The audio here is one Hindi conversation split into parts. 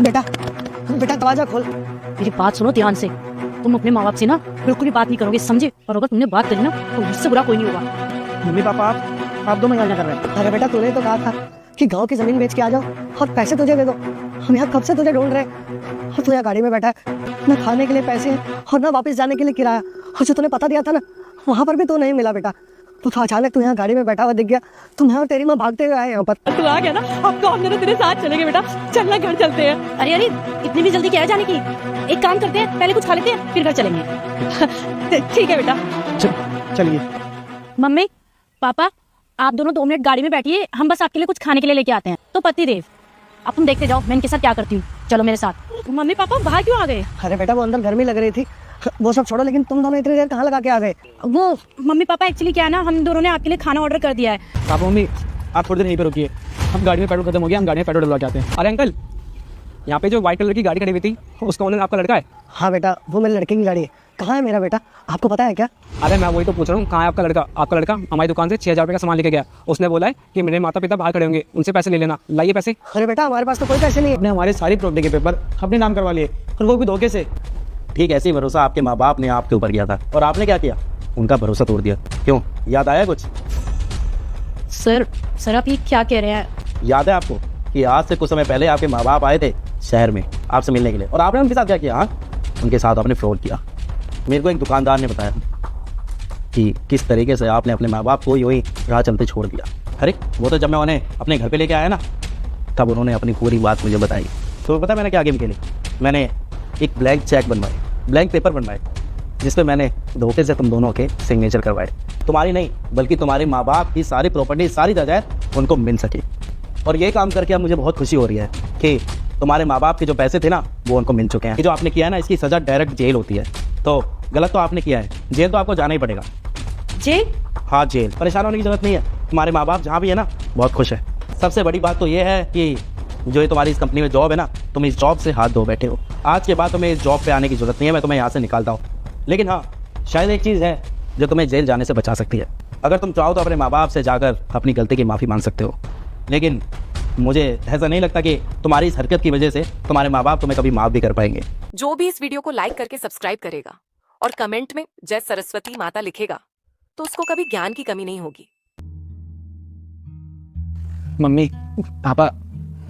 बेटा बेटा दरवाजा खोल। मेरी बात सुनो ध्यान से। तुम अपने माँ बाप से ना बिल्कुल भी बात नहीं करोगे, समझे? और अगर तुमने बात करी ना तो मुझसे बुरा कोई नहीं होगा। मम्मी पापा आप दो मजाक कर रहे हैं। अरे बेटा तूने तो कहा था कि गांव की जमीन बेच के आ जाओ और पैसे तुझे दे दो। हम यहाँ कब से तुझे ढूंढ रहे हैं और तू यहाँ गाड़ी में बैठा है, ना खाने के लिए पैसे हैं और ना वापस जाने के लिए किराया। और जो तूने पता दिया था ना वहाँ पर भी तू नहीं मिला बेटा। तो अचानक तू यहाँ गाड़ी में बैठा हुआ दिख गया, तो मैं और तेरी माँ भागते हुए आए यहाँ पर। तू आ गया ना, अब तो हम दोनों तेरे साथ चलेंगे बेटा। चलना घर चलते हैं। अरे अरे इतनी भी जल्दी क्या है जाने की? एक काम करते हैं, पहले कुछ खा लेते हैं फिर घर चलेंगे। ठीक है बेटा चलिए। मम्मी पापा आप दोनों 2 मिनट गाड़ी में बैठिए, हम बस आपके लिए कुछ खाने के लिए लेके आते हैं। तो पति देव अब तुम देखते जाओ मैं इनके साथ क्या करती हूँ। चलो मेरे साथ। मम्मी पापा बाहर क्यों आ गए? अरे बेटा वो अंदर गर्मी लग रही थी, वो सब छोड़ो, लेकिन तुम दोनों इतनी देर कहाँ लगा के आ गए? वो मम्मी पापा एक्चुअली क्या है ना, हम दोनों ने आपके लिए खाना ऑर्डर कर दिया है। पापा मम्मी आप थोड़ी देर यहीं पे रुकिए, हम गाड़ी में पेट्रोल खत्म हो गया, हम गाड़ी में पेट्रोल डलवा के आते हैं। अरे अंकल यहाँ पे जो व्हाइट कलर की गाड़ी खड़ी हुई थी उसका ओनर आपका लड़का है? हाँ बेटा वो मेरे लड़के की गाड़ी है। कहाँ है मेरा बेटा आपको पता है क्या? अरे मैं वही तो पूछ रहा हूँ, कहाँ है आपका लड़का? आपका लड़का हमारी दुकान से 6,000 रुपये का सामान लेके गया। उसने बोला है कि मेरे माता पिता बाहर खड़े होंगे, उनसे पैसे ले लेना। लाइए पैसे। अरे बेटा हमारे पास तो कोई पैसे नहीं है। आपने हमारे सारी प्रॉपर्टी के पेपर अपने नाम करवा लिए और वो भी धोखे से। ठीक ऐसे ही भरोसा आपके माँ बाप ने आपके ऊपर किया था और आपने क्या किया? उनका भरोसा तोड़ दिया। क्यों, याद आया कुछ? सर आप ये क्या कह रहे हैं? याद है आपको कि आज से कुछ समय पहले आपके माँ बाप आए थे शहर में आपसे मिलने के लिए और आपने उनके साथ क्या किया? हाँ, उनके साथ आपने फ्रॉड किया। मेरे को एक दुकानदार ने बताया कि किस तरीके से आपने अपने माँ बाप को यूँ ही राह चलते छोड़ दिया। अरे वो तो जब मैं उन्हें अपने घर पे लेके आया ना तब उन्होंने अपनी पूरी बात मुझे बताई। तो पता मैंने क्या गेम खेली? मैंने एक ब्लैंक चेक बनवाए, ब्लैंक पेपर बनवाए, जिस पे मैंने धोखे से तुम दोनों के सिग्नेचर करवाए। तुम्हारी नहीं बल्कि तुम्हारे माँ बाप की सारी प्रॉपर्टी, सारी जायदाद उनको मिल सके। और ये काम करके अब मुझे बहुत खुशी हो रही है कि तुम्हारे माँ बाप के जो पैसे थे ना वो उनको मिल चुके हैं। ये जो आपने किया है ना इसकी सज़ा डायरेक्ट जेल होती है। तो गलत तो आपने किया है, जेल तो आपको जाना ही पड़ेगा। जेल? हाँ जेल। परेशान होने की जरूरत नहीं है, तुम्हारे माँ बाप जहाँ भी है ना बहुत खुश है। सबसे बड़ी बात तो ये है कि जो ये तुम्हारी इस कंपनी में जॉब है ना, तुम इस जॉब से हाथ धो बैठे हो। आज के बाद तुम्हें इस जॉब पे आने की जरूरत नहीं है, मैं तुम्हें यहाँ से निकालता हूँ। लेकिन हाँ शायद एक चीज़ है जो तुम्हें जेल जाने से बचा सकती है। अगर तुम चाहो तो अपने माँ बाप से जाकर अपनी गलती की माफ़ी मांग सकते हो। लेकिन मुझे ऐसा नहीं लगता कि तुम्हारी इस हरकत की वजह से तुम्हारे माँ बाप तुम्हें कभी माफ़ भी कर पाएंगे। जो भी इस वीडियो को लाइक करके सब्सक्राइब करेगा और कमेंट में जय सरस्वती माता लिखेगा तो उसको कभी ज्ञान की कमी नहीं होगी। मम्मी पापा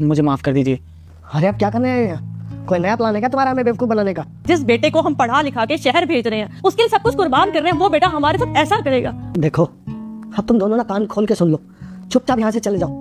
मुझे माफ़ कर दीजिए। अरे अब क्या करने आए हैं? कोई नया प्लान है क्या तुम्हारा हमें बेवकूफ़ बनाने का? जिस बेटे को हम पढ़ा लिखा के शहर भेज रहे हैं उसके लिए सब कुछ कुर्बान कर रहे हैं, वो बेटा हमारे साथ ऐसा करेगा? देखो अब तुम दोनों ना कान खोल के सुन लो, चुपचाप यहाँ से चले जाओ।